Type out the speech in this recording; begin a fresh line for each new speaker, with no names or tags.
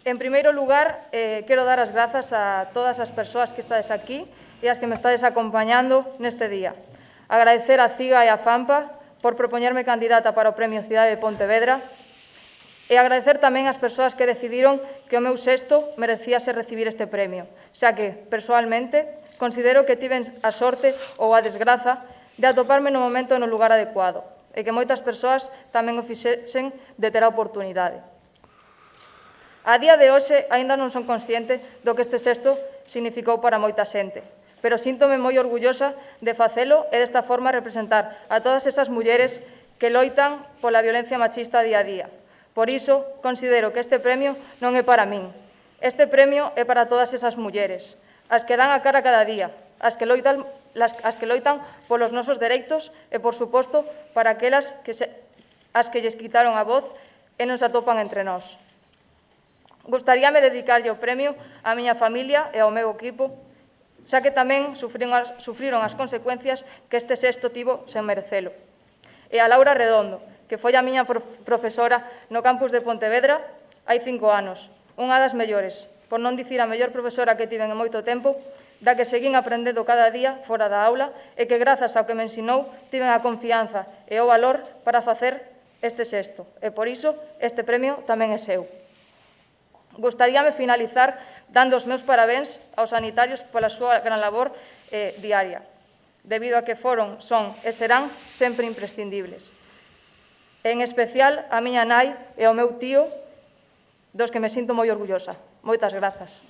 En primeiro lugar, quero dar as grazas a todas as persoas que estades aquí e as que me estades acompañando neste día. Agradecer a CIGA e a FAMPA por propoñerme candidata para o Premio Cidade de Pontevedra e agradecer tamén as persoas que decidiron que o meu sexto merecíase recibir este premio, xa que, persoalmente, considero que tiven a sorte ou a desgraza de atoparme no momento e no lugar adecuado e que moitas persoas tamén o fixesen de ter a oportunidade. A día de hoxe, aínda non son consciente do que este sexto significou para moita xente, pero síntome moi orgullosa de facelo e desta forma representar a todas esas mulleres que loitan pola violencia machista día a día. Por iso, considero que este premio non é para min. Este premio é para todas esas mulleres, as que dan a cara cada día, as que loitan polos nosos dereitos e, por suposto, para aquelas as que lles quitaron a voz e non se atopan entre nós. Gustaríame dedicarlle o premio á miña familia e ao meu equipo, xa que tamén sufriron as consecuencias que este sexto tivo sen merecelo. E a Laura Redondo, que foi a miña profesora no campus de Pontevedra hai 5 anos, unha das mellores, por non dicir a mellor profesora que tiven en moito tempo, da que seguín aprendendo cada día fora da aula e que, grazas ao que me ensinou, tiven a confianza e o valor para facer este sexto. E por iso, este premio tamén é seu. Gustaríame finalizar dando os meus parabéns aos sanitarios pola súa gran labor diaria, debido a que foron, son e serán sempre imprescindibles. En especial a miña nai e ao meu tío, dos que me sinto moi orgullosa. Moitas grazas.